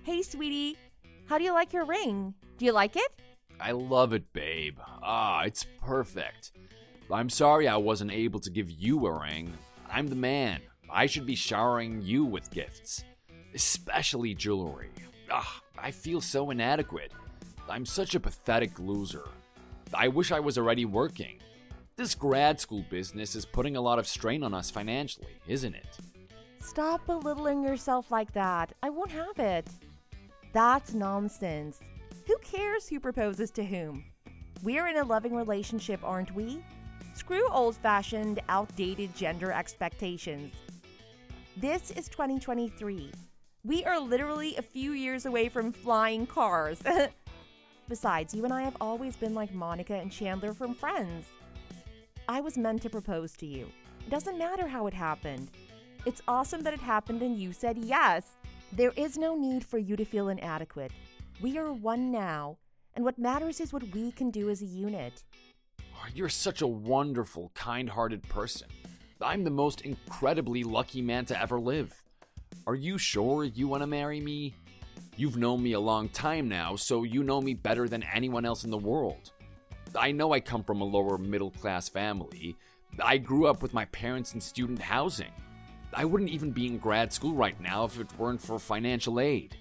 Hey, sweetie. How do you like your ring? Do you like it? I love it, babe. It's perfect. I'm sorry I wasn't able to give you a ring. I'm the man. I should be showering you with gifts. Especially jewelry. I feel so inadequate. I'm such a pathetic loser. I wish I was already working. This grad school business is putting a lot of strain on us financially, isn't it? Stop belittling yourself like that. I won't have it. That's nonsense. Who cares who proposes to whom? We're in a loving relationship, aren't we? Screw old-fashioned, outdated gender expectations. This is 2023. We are literally a few years away from flying cars. Besides, you and I have always been like Monica and Chandler from Friends. I was meant to propose to you. It doesn't matter how it happened. It's awesome that it happened and you said yes. There is no need for you to feel inadequate. We are one now, and what matters is what we can do as a unit. You're such a wonderful, kind-hearted person. I'm the most incredibly lucky man to ever live. Are you sure you want to marry me? You've known me a long time now, so you know me better than anyone else in the world. I know I come from a lower middle-class family. I grew up with my parents in student housing. I wouldn't even be in grad school right now if it weren't for financial aid.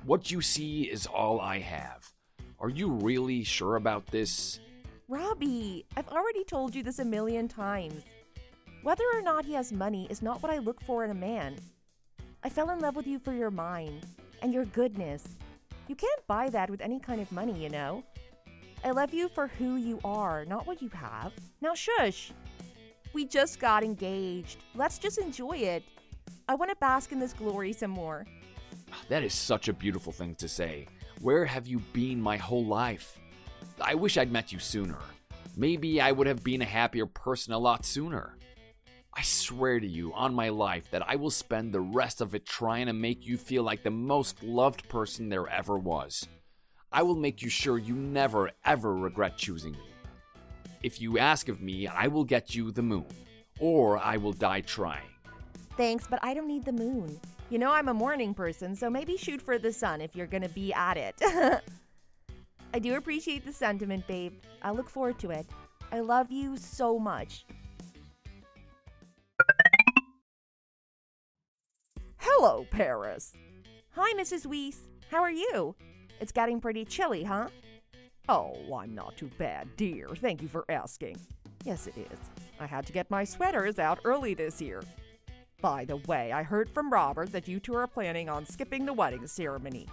What you see is all I have. Are you really sure about this? Robby, I've already told you this a million times. Whether or not he has money is not what I look for in a man. I fell in love with you for your mind and your goodness. You can't buy that with any kind of money, you know? I love you for who you are, not what you have. Now shush! We just got engaged. Let's just enjoy it. I want to bask in this glory some more. That is such a beautiful thing to say. Where have you been my whole life? I wish I'd met you sooner. Maybe I would have been a happier person a lot sooner. I swear to you on my life that I will spend the rest of it trying to make you feel like the most loved person there ever was. I will make you sure you never ever regret choosing me. If you ask of me, I will get you the moon, or I will die trying. Thanks, but I don't need the moon. You know I'm a morning person, so maybe shoot for the sun if you're gonna be at it. I do appreciate the sentiment, babe. I look forward to it. I love you so much. Hello, Paris. Hi, Mrs. Weese. How are you? It's getting pretty chilly, huh? Oh, I'm not too bad, dear. Thank you for asking. Yes, it is. I had to get my sweaters out early this year. By the way, I heard from Robert that you two are planning on skipping the wedding ceremony.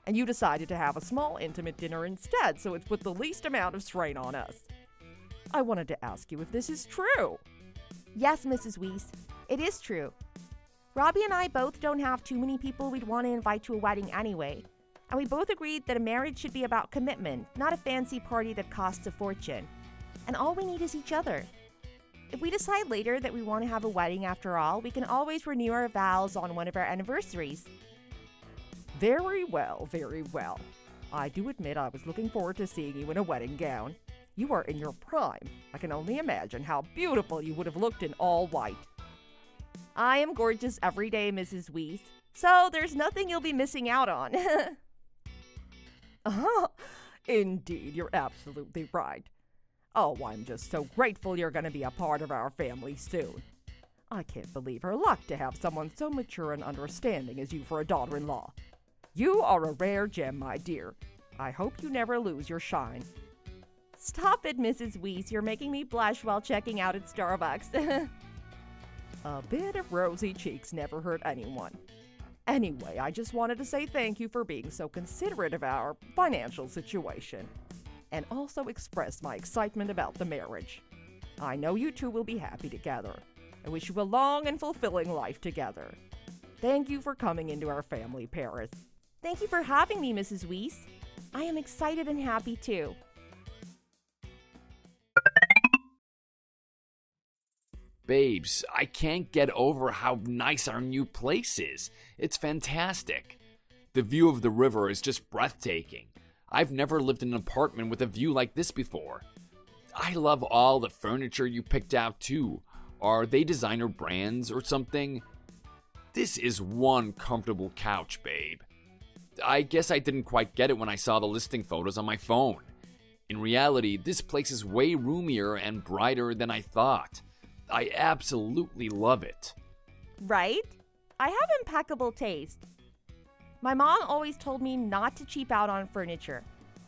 And you decided to have a small intimate dinner instead, so it's put the least amount of strain on us. I wanted to ask you if this is true. Yes, Mrs. Weese. It is true. Robby and I both don't have too many people we'd want to invite to a wedding anyway. And we both agreed that a marriage should be about commitment, not a fancy party that costs a fortune. And all we need is each other. If we decide later that we want to have a wedding after all, we can always renew our vows on one of our anniversaries. Very well, very well. I do admit I was looking forward to seeing you in a wedding gown. You are in your prime. I can only imagine how beautiful you would have looked in all white. I am gorgeous every day, Mrs. Weese, so there's nothing you'll be missing out on. Indeed, you're absolutely right. Oh, I'm just so grateful you're going to be a part of our family soon. I can't believe her luck to have someone so mature and understanding as you for a daughter-in-law. You are a rare gem, my dear. I hope you never lose your shine. Stop it, Mrs. Weese. You're making me blush while checking out at Starbucks. A bit of rosy cheeks never hurt anyone. Anyway, I just wanted to say thank you for being so considerate of our financial situation, and also express my excitement about the marriage. I know you two will be happy together. I wish you a long and fulfilling life together. Thank you for coming into our family, Paris. Thank you for having me, Mrs. Weese. I am excited and happy too. Babes, I can't get over how nice our new place is. It's fantastic. The view of the river is just breathtaking. I've never lived in an apartment with a view like this before. I love all the furniture you picked out too. Are they designer brands or something? This is one comfortable couch, babe. I guess I didn't quite get it when I saw the listing photos on my phone. In reality, this place is way roomier and brighter than I thought. I absolutely love it. Right? I have impeccable taste. My mom always told me not to cheap out on furniture.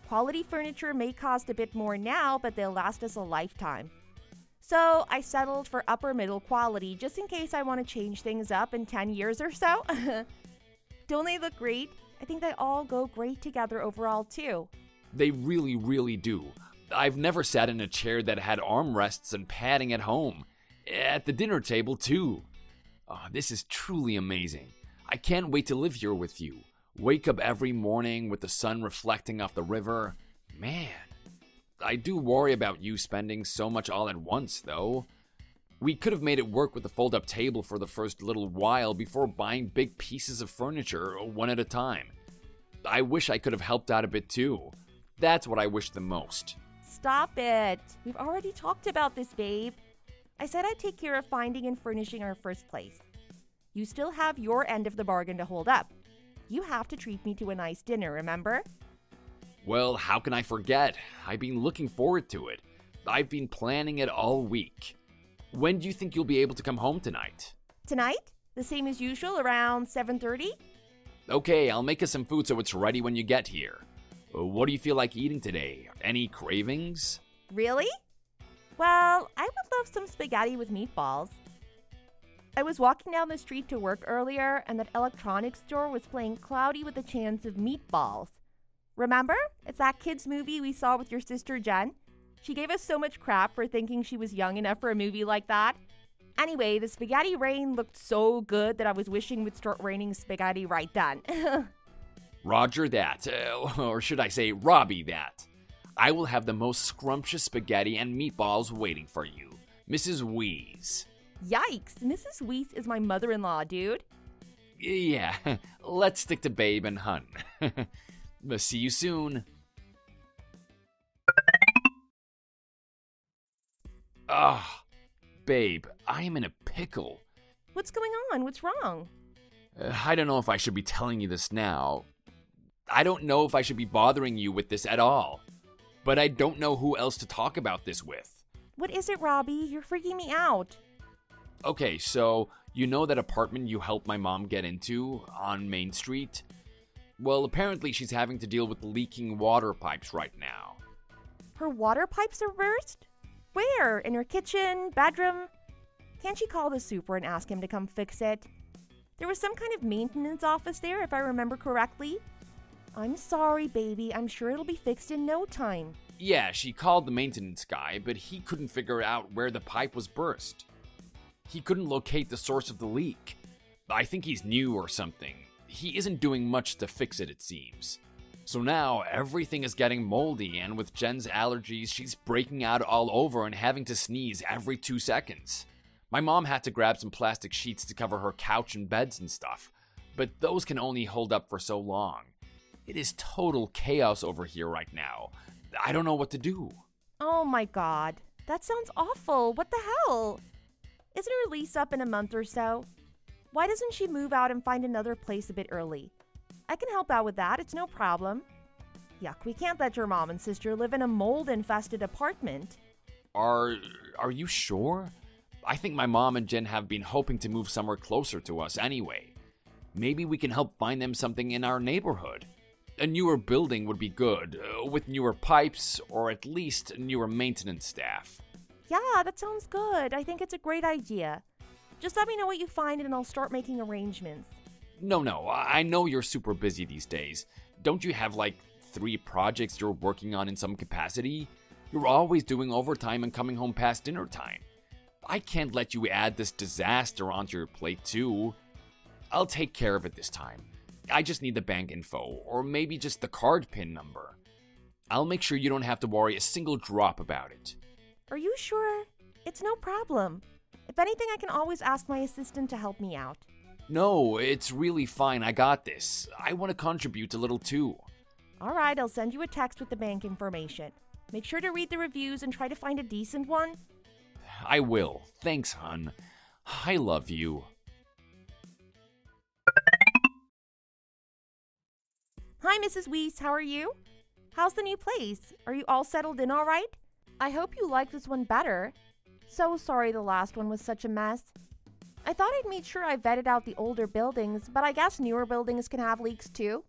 Quality furniture may cost a bit more now, but they'll last us a lifetime. So I settled for upper middle quality just in case I want to change things up in 10 years or so. Don't they look great? I think they all go great together overall too. They really, really do. I've never sat in a chair that had armrests and padding at home. At the dinner table too. Oh, this is truly amazing. I can't wait to live here with you. Wake up every morning with the sun reflecting off the river. Man, I do worry about you spending so much all at once, though. We could have made it work with the fold-up table for the first little while before buying big pieces of furniture, one at a time. I wish I could have helped out a bit too. That's what I wish the most. Stop it. We've already talked about this, babe. I said I'd take care of finding and furnishing our first place. You still have your end of the bargain to hold up. You have to treat me to a nice dinner, remember? Well, how can I forget? I've been looking forward to it. I've been planning it all week. When do you think you'll be able to come home tonight? Tonight? The same as usual, around 7:30? Okay, I'll make us some food so it's ready when you get here. What do you feel like eating today? Any cravings? Really? Well, I would love some spaghetti with meatballs. I was walking down the street to work earlier, and that electronics store was playing Cloudy with a Chance of Meatballs. Remember? It's that kids' movie we saw with your sister Jen. She gave us so much crap for thinking she was young enough for a movie like that. Anyway, the spaghetti rain looked so good that I was wishing it would start raining spaghetti right then. Roger that, or should I say Robby that. I will have the most scrumptious spaghetti and meatballs waiting for you, Mrs. Weese. Yikes, Mrs. Weese is my mother-in-law, dude. Yeah, let's stick to babe and hun. See you soon. Ah, babe, I am in a pickle. What's going on? What's wrong? I don't know if I should be telling you this now. I don't know if I should be bothering you with this at all. But I don't know who else to talk about this with. What is it, Robby? You're freaking me out. Okay, so you know that apartment you helped my mom get into on Main Street? Well, apparently she's having to deal with leaking water pipes right now. Her water pipes are burst? Where? In her kitchen? Bedroom? Can't she call the super and ask him to come fix it? There was some kind of maintenance office there, if I remember correctly. I'm sorry, baby. I'm sure it'll be fixed in no time. Yeah, she called the maintenance guy, but he couldn't figure out where the pipe was burst. He couldn't locate the source of the leak. I think he's new or something. He isn't doing much to fix it, it seems. So now everything is getting moldy, and with Jen's allergies, she's breaking out all over and having to sneeze every 2 seconds. My mom had to grab some plastic sheets to cover her couch and beds and stuff, but those can only hold up for so long. It is total chaos over here right now. I don't know what to do. Oh my god. That sounds awful. What the hell? Isn't her lease up in a month or so? Why doesn't she move out and find another place a bit early? I can help out with that. It's no problem. Yuck, we can't let your mom and sister live in a mold-infested apartment. Are you sure? I think my mom and Jen have been hoping to move somewhere closer to us anyway. Maybe we can help find them something in our neighborhood. A newer building would be good, with newer pipes, or at least newer maintenance staff. Yeah, that sounds good. I think it's a great idea. Just let me know what you find and I'll start making arrangements. No, I know you're super busy these days. Don't you have like 3 projects you're working on in some capacity? You're always doing overtime and coming home past dinner time. I can't let you add this disaster onto your plate too. I'll take care of it this time. I just need the bank info, or maybe just the card PIN number. I'll make sure you don't have to worry a single drop about it. Are you sure? It's no problem. If anything, I can always ask my assistant to help me out. No, it's really fine. I got this. I want to contribute a little too. All right, I'll send you a text with the bank information. Make sure to read the reviews and try to find a decent one. I will. Thanks, hon. I love you. Hi, Mrs. Weese. How are you? How's the new place? Are you all settled in all right? I hope you like this one better. So sorry the last one was such a mess. I thought I'd made sure I vetted out the older buildings, but I guess newer buildings can have leaks too.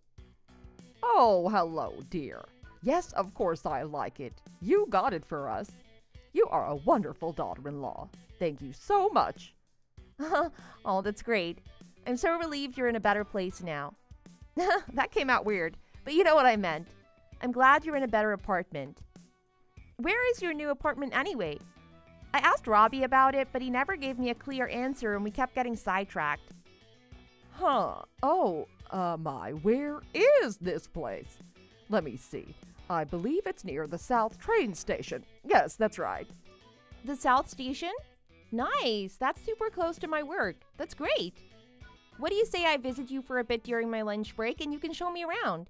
Oh, hello, dear. Yes, of course I like it. You got it for us. You are a wonderful daughter-in-law. Thank you so much. Oh, that's great. I'm so relieved you're in a better place now. That came out weird, but you know what I meant. I'm glad you're in a better apartment. Where is your new apartment anyway? I asked Robby about it, but he never gave me a clear answer and we kept getting sidetracked. Oh, where is this place? Let me see. I believe it's near the South train station. Yes, that's right. The South Station? Nice. That's super close to my work. That's great. What do you say I visit you for a bit during my lunch break and you can show me around?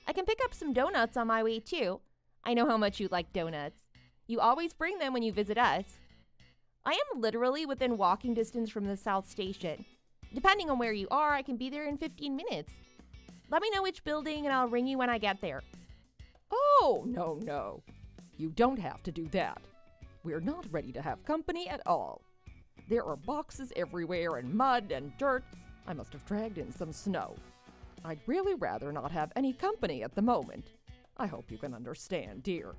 I can pick up some donuts on my way too. I know how much you like donuts. You always bring them when you visit us. I am literally within walking distance from the South Station. Depending on where you are, I can be there in 15 minutes. Let me know which building and I'll ring you when I get there. Oh, no. You don't have to do that. We're not ready to have company at all. There are boxes everywhere and mud and dirt. I must have dragged in some snow. I'd really rather not have any company at the moment. I hope you can understand, dear.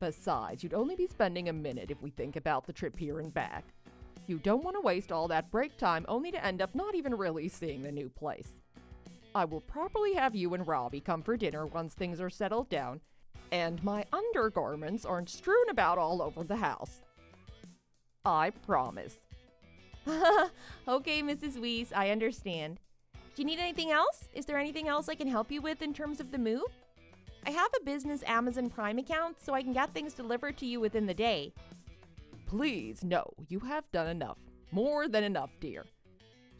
Besides, you'd only be spending a minute if we think about the trip here and back. You don't want to waste all that break time only to end up not even really seeing the new place. I will properly have you and Robby come for dinner once things are settled down, and my undergarments aren't strewn about all over the house. I promise. Okay, Mrs. Weese, I understand. Do you need anything else? Is there anything else I can help you with in terms of the move? I have a business Amazon Prime account, so I can get things delivered to you within the day. Please, no, you have done enough. More than enough, dear.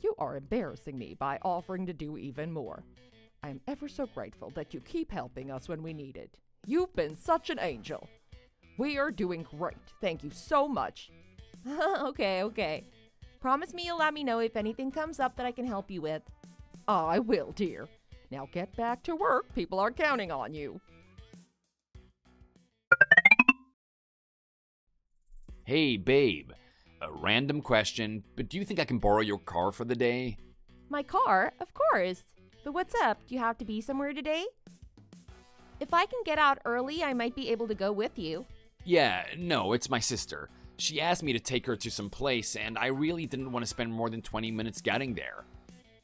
You are embarrassing me by offering to do even more. I am ever so grateful that you keep helping us when we need it. You've been such an angel. We are doing great. Thank you so much. Okay. Promise me you'll let me know if anything comes up that I can help you with. I will, dear. Now get back to work. People are counting on you. Hey, babe. A random question, but do you think I can borrow your car for the day? My car? Of course. But what's up? Do you have to be somewhere today? If I can get out early, I might be able to go with you. Yeah, no, it's my sister. She asked me to take her to some place, and I really didn't want to spend more than 20 minutes getting there.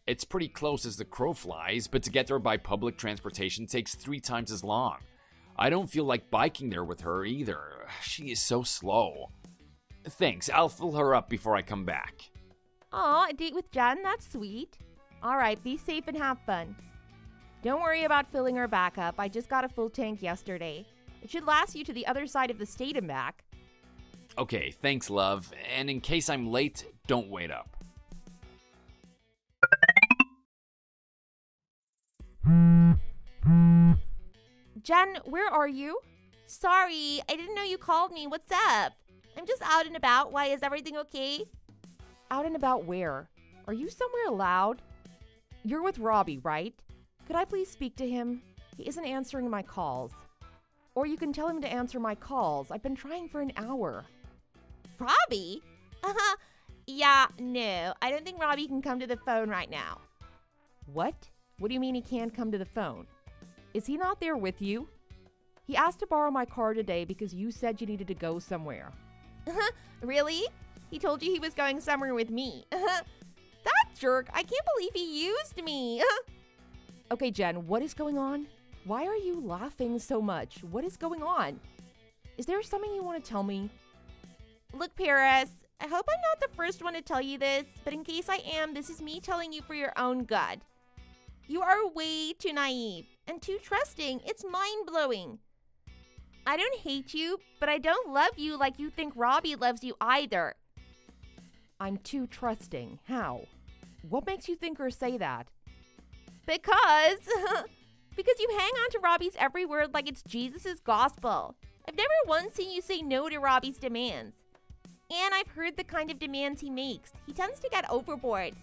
It's pretty close as the crow flies, but to get there by public transportation takes 3 times as long. I don't feel like biking there with her either. She is so slow. Thanks, I'll fill her up before I come back. Aw, a date with Jen? That's sweet. Alright, be safe and have fun. Don't worry about filling her back up. I just got a full tank yesterday. It should last you to the other side of the state and back. Okay, thanks, love. And in case I'm late, don't wait up. Jen, where are you? Sorry, I didn't know you called me. What's up? I'm just out and about. Why, is everything okay? Out and about where? Are you somewhere loud? You're with Robby, right? Could I please speak to him? He isn't answering my calls. Or you can tell him to answer my calls. I've been trying for an hour. Robby? Yeah, no. I don't think Robby can come to the phone right now. What? What do you mean he can't come to the phone? Is he not there with you? He asked to borrow my car today because you said you needed to go somewhere. Really? He told you he was going somewhere with me. That jerk! I can't believe he used me! Okay, Jen, what is going on? Why are you laughing so much? What is going on? Is there something you want to tell me? Look, Paris, I hope I'm not the first one to tell you this, but in case I am, this is me telling you for your own good. You are way too naive and too trusting. It's mind-blowing. I don't hate you, but I don't love you like you think Robby loves you either. I'm too trusting. How? What makes you think or say that? Because you hang on to Robby's every word like it's Jesus' gospel. I've never once seen you say no to Robby's demands. And I've heard the kind of demands he makes. He tends to get overboard.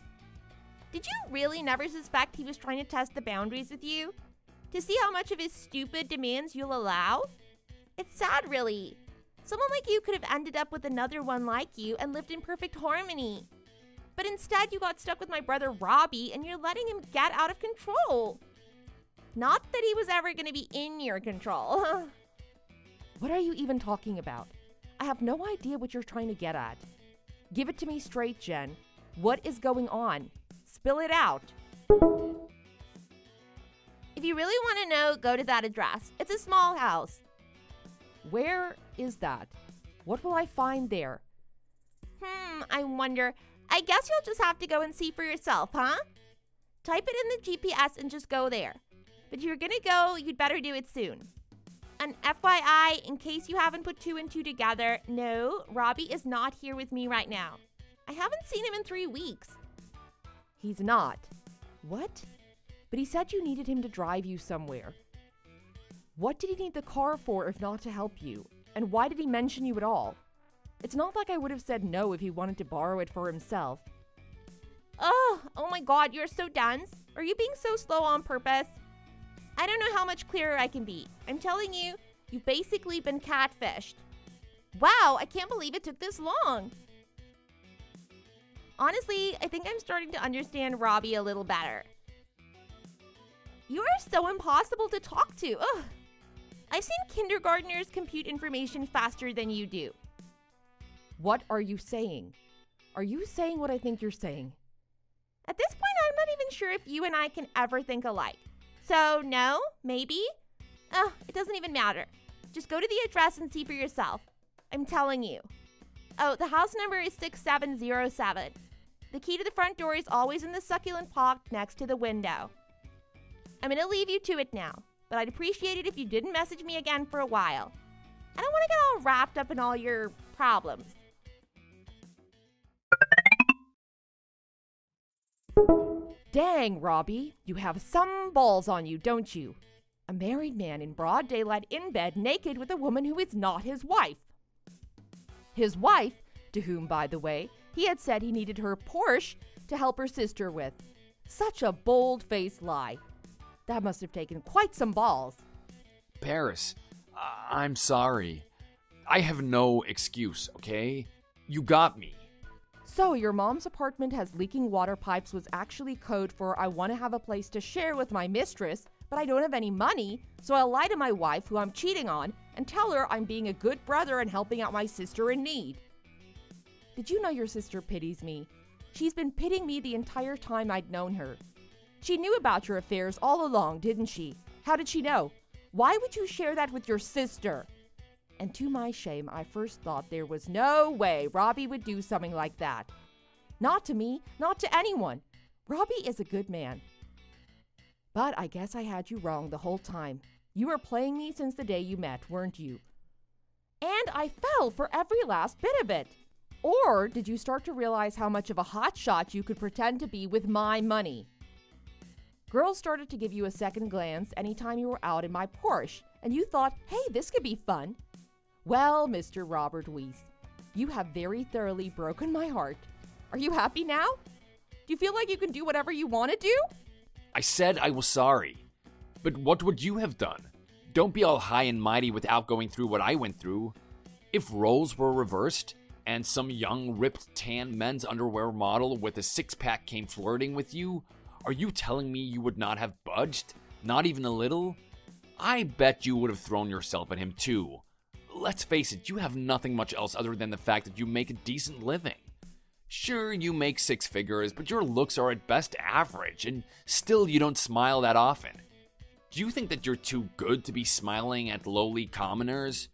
Did you really never suspect he was trying to test the boundaries with you? To see how much of his stupid demands you'll allow? It's sad, really. Someone like you could have ended up with another one like you and lived in perfect harmony. But instead, you got stuck with my brother Robby, and you're letting him get out of control. Not that he was ever going to be in your control. What are you even talking about? I have no idea what you're trying to get at. Give it to me straight, Jen. What is going on? Spill it out. If you really want to know, go to that address. It's a small house. Where is that? What will I find there? I wonder. I guess you'll just have to go and see for yourself, huh? Type it in the GPS and just go there. But if you're gonna go, you'd better do it soon. And FYI, in case you haven't put 2 and 2 together, no, Robby is not here with me right now. I haven't seen him in 3 weeks. He's not. What? But he said you needed him to drive you somewhere. What did he need the car for if not to help you? And why did he mention you at all? It's not like I would have said no if he wanted to borrow it for himself. Oh my God, you're so dense. Are you being so slow on purpose? I don't know how much clearer I can be. I'm telling you, you've basically been catfished. Wow, I can't believe it took this long. Honestly, I think I'm starting to understand Robby a little better. You are so impossible to talk to. Ugh. I've seen kindergartners compute information faster than you do. What are you saying? Are you saying what I think you're saying? At this point, I'm not even sure if you and I can ever think alike. So, no? Maybe? It doesn't even matter. Just go to the address and see for yourself. I'm telling you. Oh, the house number is 6707. The key to the front door is always in the succulent pot next to the window. I'm going to leave you to it now, but I'd appreciate it if you didn't message me again for a while. I don't want to get all wrapped up in all your problems. Dang, Robby, you have some balls on you, don't you? A married man in broad daylight in bed naked with a woman who is not his wife. His wife, to whom, by the way, he had said he needed her Porsche to help her sister with. Such a bold-faced lie. That must have taken quite some balls. Paris, I'm sorry. I have no excuse, okay? You got me. So your mom's apartment has leaking water pipes was actually code for I want to have a place to share with my mistress, but I don't have any money, so I'll lie to my wife who I'm cheating on and tell her I'm being a good brother and helping out my sister in need. Did you know your sister pities me? She's been pitying me the entire time I'd known her. She knew about your affairs all along, didn't she? How did she know? Why would you share that with your sister? And to my shame, I first thought there was no way Robby would do something like that. Not to me, not to anyone. Robby is a good man. But I guess I had you wrong the whole time. You were playing me since the day you met, weren't you? And I fell for every last bit of it. Or did you start to realize how much of a hotshot you could pretend to be with my money? Girls started to give you a second glance anytime you were out in my Porsche, and you thought, hey, this could be fun. Well, Mr. Robert Weese, you have very thoroughly broken my heart. Are you happy now? Do you feel like you can do whatever you want to do? I said I was sorry. But what would you have done? Don't be all high and mighty without going through what I went through. If roles were reversed, and some young, ripped, tan men's underwear model with a six-pack came flirting with you, are you telling me you would not have budged? Not even a little? I bet you would have thrown yourself at him too. Let's face it, you have nothing much else other than the fact that you make a decent living. Sure, you make 6 figures, but your looks are at best average, and still you don't smile that often. Do you think that you're too good to be smiling at lowly commoners?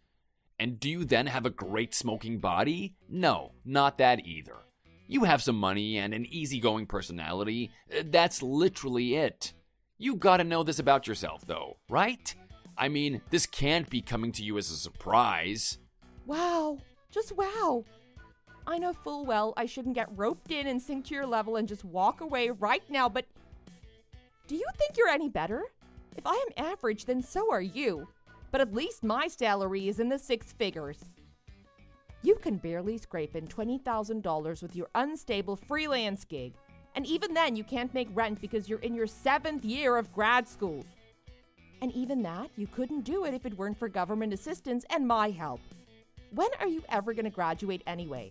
And do you then have a great smoking body? No, not that either. You have some money and an easygoing personality. That's literally it. You gotta know this about yourself, though, right? I mean, this can't be coming to you as a surprise. Wow, just wow. I know full well I shouldn't get roped in and sink to your level and just walk away right now, but do you think you're any better? If I am average, then so are you. But at least my salary is in the 6 figures. You can barely scrape in $20,000 with your unstable freelance gig. And even then, you can't make rent because you're in your 7th year of grad school. And even that, you couldn't do it if it weren't for government assistance and my help. When are you ever going to graduate anyway?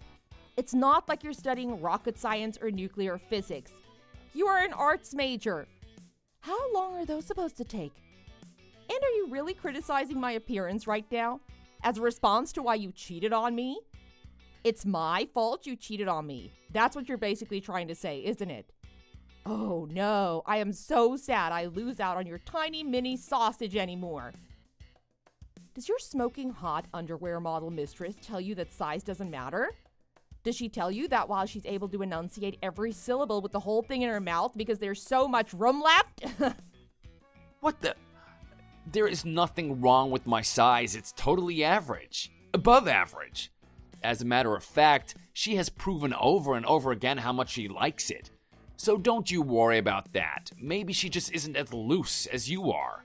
It's not like you're studying rocket science or nuclear physics. You are an arts major. How long are those supposed to take? And are you really criticizing my appearance right now as a response to why you cheated on me? It's my fault you cheated on me. That's what you're basically trying to say, isn't it? Oh no, I am so sad I lose out on your tiny mini sausage anymore. Does your smoking hot underwear model mistress tell you that size doesn't matter? Does she tell you that while she's able to enunciate every syllable with the whole thing in her mouth because there's so much room left? What the? There is nothing wrong with my size. It's totally average. Above average. As a matter of fact, she has proven over and over again how much she likes it. So don't you worry about that. Maybe she just isn't as loose as you are.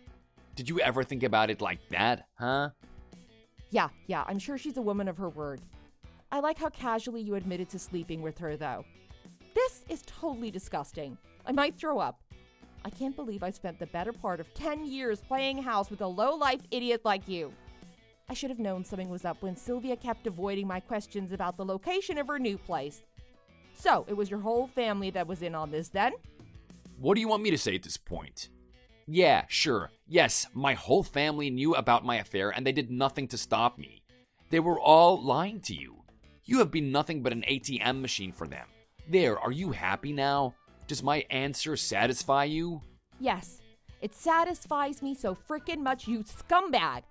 Did you ever think about it like that, huh? Yeah, I'm sure she's a woman of her word. I like how casually you admitted to sleeping with her, though. This is totally disgusting. I might throw up. I can't believe I spent the better part of 10 years playing house with a low-life idiot like you. I should have known something was up when Sylvia kept avoiding my questions about the location of her new place. So, it was your whole family that was in on this then? What do you want me to say at this point? Yeah, sure. Yes, my whole family knew about my affair and they did nothing to stop me. They were all lying to you. You have been nothing but an ATM machine for them. There, are you happy now? Does my answer satisfy you? Yes, it satisfies me so frickin' much, you scumbag.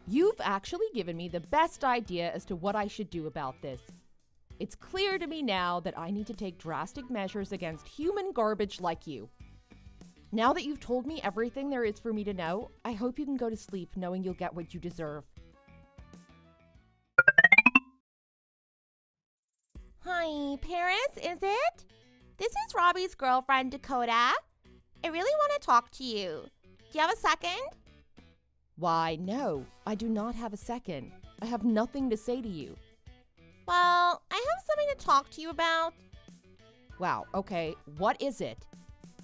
You've actually given me the best idea as to what I should do about this. It's clear to me now that I need to take drastic measures against human garbage like you. Now that you've told me everything there is for me to know, I hope you can go to sleep knowing you'll get what you deserve. Hi, Paris, is it? This is Robby's girlfriend, Dakota. I really want to talk to you. Do you have a second? Why, no, I do not have a second. I have nothing to say to you. Well, I have something to talk to you about. Wow, okay, what is it?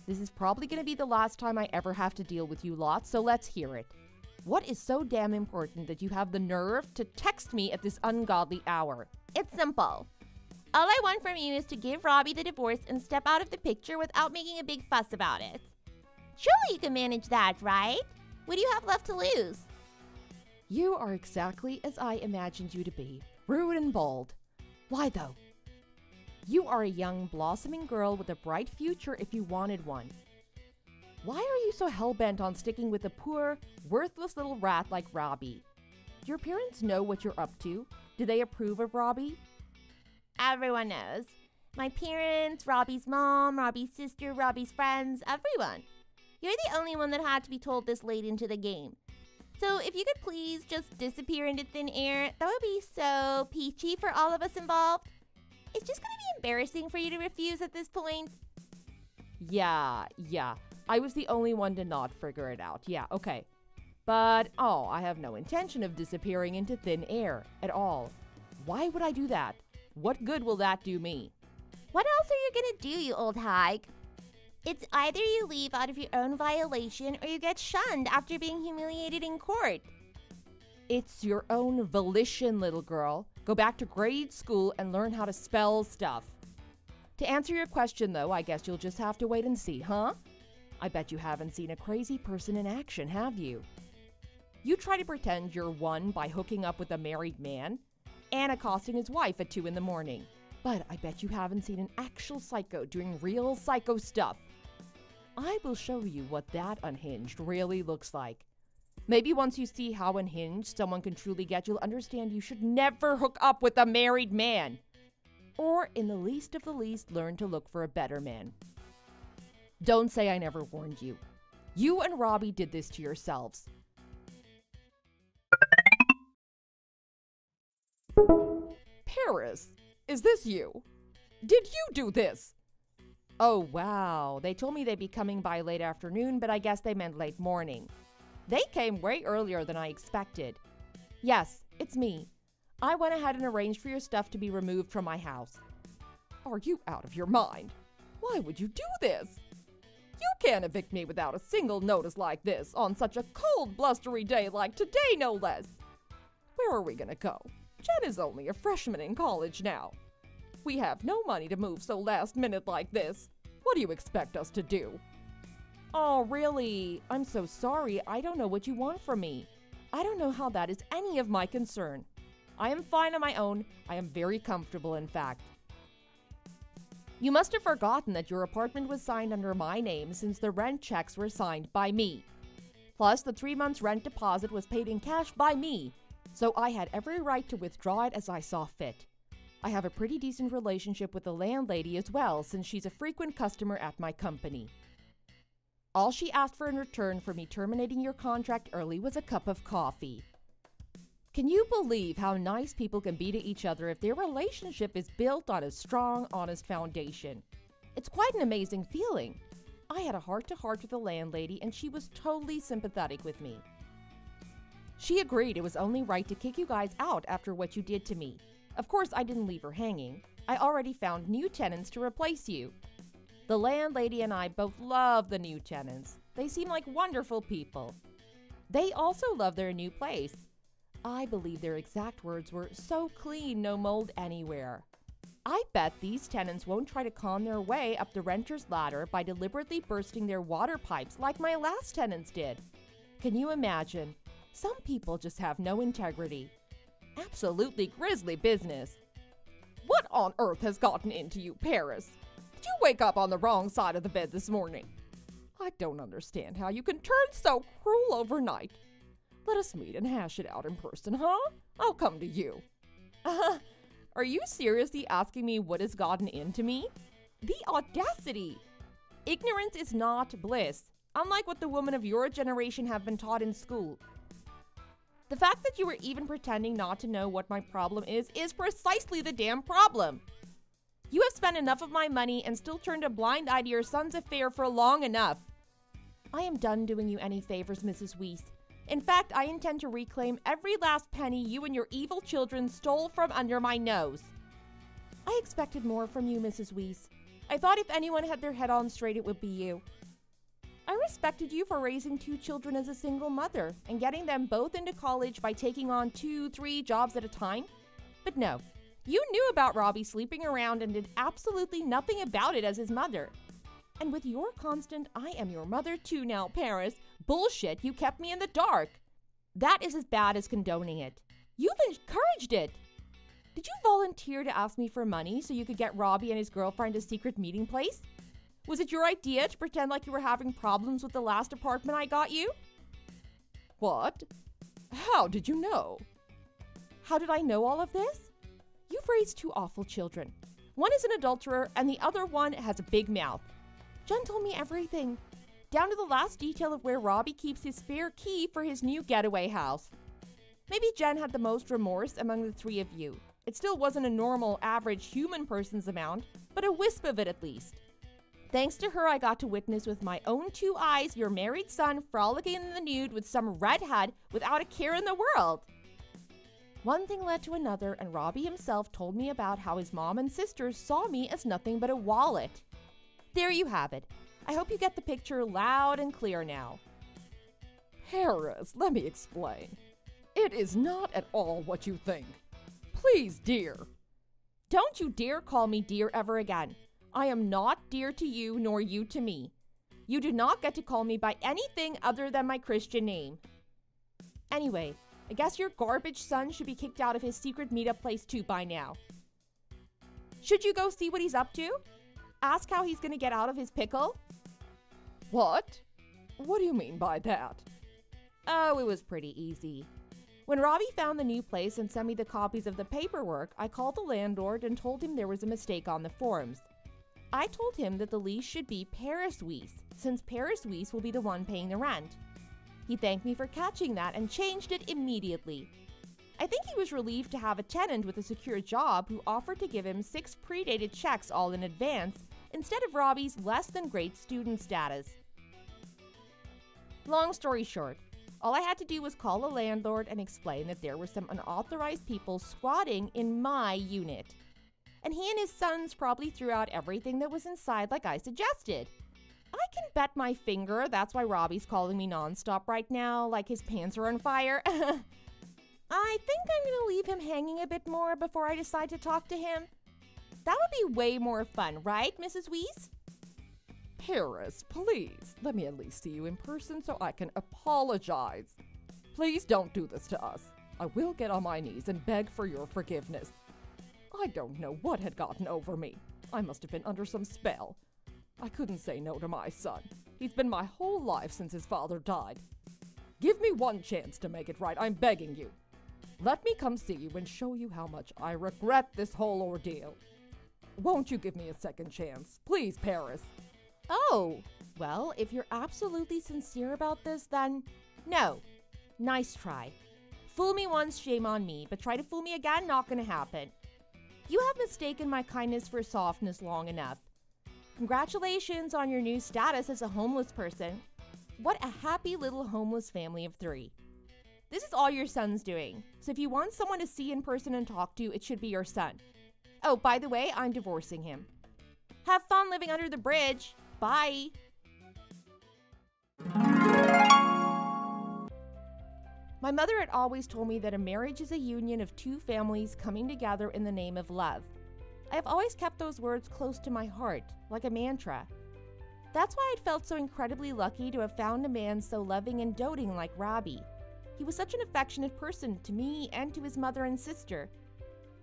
This is probably going to be the last time I ever have to deal with you lot, so let's hear it. What is so damn important that you have the nerve to text me at this ungodly hour? It's simple. All I want from you is to give Robby the divorce and step out of the picture without making a big fuss about it. Surely you can manage that, right? What do you have left to lose? You are exactly as I imagined you to be, rude and bold. Why though? You are a young, blossoming girl with a bright future if you wanted one. Why are you so hell-bent on sticking with a poor, worthless little rat like Robby? Do your parents know what you're up to? Do they approve of Robby? Everyone knows. My parents, Robby's mom, Robby's sister, Robby's friends, everyone. You're the only one that had to be told this late into the game. So if you could please just disappear into thin air, that would be so peachy for all of us involved. It's just going to be embarrassing for you to refuse at this point. Yeah. I was the only one to not figure it out. Yeah, okay. But, I have no intention of disappearing into thin air at all. Why would I do that? What good will that do me? What else are you going to do, you old hag? It's either you leave out of your own violation or you get shunned after being humiliated in court. It's your own volition, little girl. Go back to grade school and learn how to spell stuff. To answer your question, though, I guess you'll just have to wait and see, huh? I bet you haven't seen a crazy person in action, have you? You try to pretend you're one by hooking up with a married man and accosting his wife at 2 a.m. But I bet you haven't seen an actual psycho doing real psycho stuff. I will show you what that unhinged really looks like. Maybe once you see how unhinged someone can truly get, you'll understand you should never hook up with a married man. Or, in the least of the least, learn to look for a better man. Don't say I never warned you. You and Robby did this to yourselves. Paris, is this you? Did you do this? Oh, wow. They told me they'd be coming by late afternoon, but I guess they meant late morning. They came way earlier than I expected. Yes, it's me. I went ahead and arranged for your stuff to be removed from my house. Are you out of your mind? Why would you do this? You can't evict me without a single notice like this on such a cold, blustery day like today, no less. Where are we gonna go? Jen is only a freshman in college now. We have no money to move so last minute like this. What do you expect us to do? Oh, really? I'm so sorry. I don't know what you want from me. I don't know how that is any of my concern. I am fine on my own. I am very comfortable, in fact. You must have forgotten that your apartment was signed under my name since the rent checks were signed by me. Plus, the 3 months rent deposit was paid in cash by me, so I had every right to withdraw it as I saw fit. I have a pretty decent relationship with the landlady as well, since she's a frequent customer at my company. All she asked for in return for me terminating your contract early was a cup of coffee. Can you believe how nice people can be to each other if their relationship is built on a strong, honest foundation? It's quite an amazing feeling. I had a heart-to-heart with the landlady, and she was totally sympathetic with me. She agreed it was only right to kick you guys out after what you did to me. Of course, I didn't leave her hanging. I already found new tenants to replace you. The landlady and I both love the new tenants. They seem like wonderful people. They also love their new place. I believe their exact words were, "So clean, no mold anywhere." I bet these tenants won't try to con their way up the renter's ladder by deliberately bursting their water pipes like my last tenants did. Can you imagine? Some people just have no integrity. Absolutely grisly business. What on earth has gotten into you, Paris? Did you wake up on the wrong side of the bed this morning? I don't understand how you can turn so cruel overnight. Let us meet and hash it out in person, huh? I'll come to you. Are you seriously asking me what has gotten into me? The audacity! Ignorance is not bliss, unlike what the women of your generation have been taught in school. The fact that you were even pretending not to know what my problem is precisely the damn problem. You have spent enough of my money and still turned a blind eye to your son's affair for long enough. I am done doing you any favors, Mrs. Weese. In fact, I intend to reclaim every last penny you and your evil children stole from under my nose. I expected more from you, Mrs. Weese. I thought if anyone had their head on straight, it would be you. I respected you for raising 2 children as a single mother and getting them both into college by taking on 2-3 jobs at a time. But no, you knew about Robby sleeping around and did absolutely nothing about it as his mother. And with your constant, "I am your mother too now, Paris," bullshit, you kept me in the dark. That is as bad as condoning it. You've encouraged it. Did you volunteer to ask me for money so you could get Robby and his girlfriend a secret meeting place? Was it your idea to pretend like you were having problems with the last apartment I got you? What? How did you know? How did I know all of this? You've raised 2 awful children. One is an adulterer and the other one has a big mouth. Jen told me everything, down to the last detail of where Robby keeps his spare key for his new getaway house. Maybe Jen had the most remorse among the 3 of you. It still wasn't a normal, average human person's amount, but a wisp of it at least. Thanks to her, I got to witness with my own 2 eyes your married son frolicking in the nude with some redhead without a care in the world. One thing led to another, and Robby himself told me about how his mom and sisters saw me as nothing but a wallet. There you have it. I hope you get the picture loud and clear now. Paris, let me explain. It is not at all what you think. Please, dear. Don't you dare call me dear ever again. I am not dear to you nor you to me. You do not get to call me by anything other than my Christian name. Anyway, I guess your garbage son should be kicked out of his secret meetup place too by now. Should you go see what he's up to? Ask how he's going to get out of his pickle? What? What do you mean by that? Oh, it was pretty easy. When Robby found the new place and sent me the copies of the paperwork, I called the landlord and told him there was a mistake on the forms. I told him that the lease should be Paris Weese, since Paris Weese will be the one paying the rent. He thanked me for catching that and changed it immediately. I think he was relieved to have a tenant with a secure job who offered to give him 6 predated checks all in advance instead of Robby's less than great student status. Long story short, all I had to do was call the landlord and explain that there were some unauthorized people squatting in my unit. And he and his sons probably threw out everything that was inside like I suggested. I can bet my finger that's why Robby's calling me nonstop right now, like his pants are on fire. I think I'm gonna leave him hanging a bit more before I decide to talk to him. That would be way more fun, right, Mrs. Weese? Paris, please, let me at least see you in person so I can apologize. Please don't do this to us. I will get on my knees and beg for your forgiveness. I don't know what had gotten over me. I must have been under some spell. I couldn't say no to my son. He's been my whole life since his father died. Give me one chance to make it right, I'm begging you. Let me come see you and show you how much I regret this whole ordeal. Won't you give me a second chance? Please, Paris. Oh, well, if you're absolutely sincere about this, then no. Nice try. Fool me once, shame on me, but try to fool me again, not gonna happen. You have mistaken my kindness for softness long enough. Congratulations on your new status as a homeless person. What a happy little homeless family of 3. This is all your son's doing, so if you want someone to see in person and talk to, it should be your son. Oh, by the way, I'm divorcing him. Have fun living under the bridge. Bye. My mother had always told me that a marriage is a union of 2 families coming together in the name of love. I have always kept those words close to my heart, like a mantra. That's why I'd felt so incredibly lucky to have found a man so loving and doting like Robby. He was such an affectionate person to me and to his mother and sister.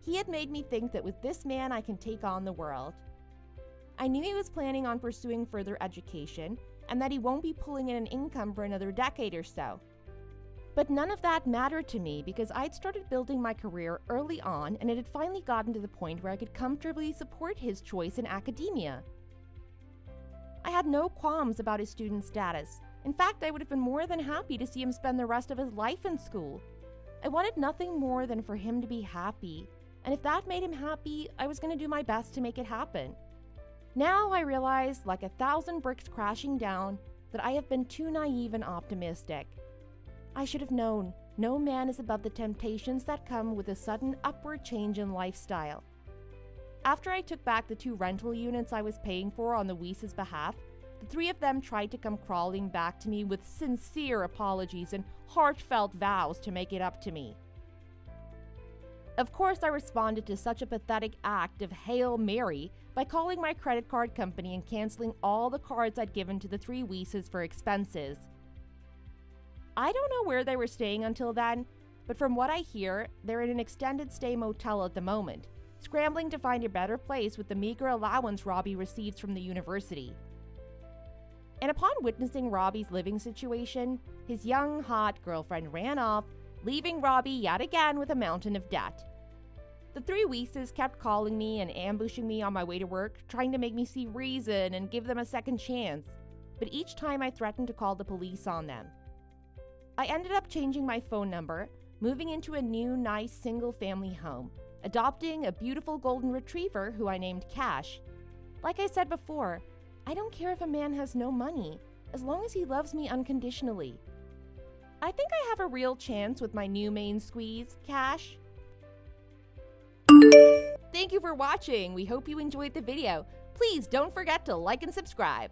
He had made me think that with this man I can take on the world. I knew he was planning on pursuing further education and that he won't be pulling in an income for another decade or so. But none of that mattered to me because I'd started building my career early on and it had finally gotten to the point where I could comfortably support his choice in academia. I had no qualms about his student status. In fact, I would have been more than happy to see him spend the rest of his life in school. I wanted nothing more than for him to be happy, and if that made him happy, I was going to do my best to make it happen. Now I realize, like 1,000 bricks crashing down, that I have been too naive and optimistic. I should have known no man is above the temptations that come with a sudden upward change in lifestyle. After I took back the 2 rental units I was paying for on the Weese's behalf, the 3 of them tried to come crawling back to me with sincere apologies and heartfelt vows to make it up to me. Of course, I responded to such a pathetic act of Hail Mary by calling my credit card company and canceling all the cards I'd given to the 3 Weeses for expenses. I don't know where they were staying until then, but from what I hear, they're in an extended stay motel at the moment, scrambling to find a better place with the meager allowance Robby receives from the university. And upon witnessing Robby's living situation, his young, hot girlfriend ran off, leaving Robby yet again with a mountain of debt. The 3 Weeses kept calling me and ambushing me on my way to work, trying to make me see reason and give them a second chance, but each time I threatened to call the police on them. I ended up changing my phone number, moving into a new, nice single-family home, adopting a beautiful golden retriever who I named Cash. Like I said before, I don't care if a man has no money, as long as he loves me unconditionally. I think I have a real chance with my new main squeeze, Cash. Thank you for watching. We hope you enjoyed the video. Please don't forget to like and subscribe.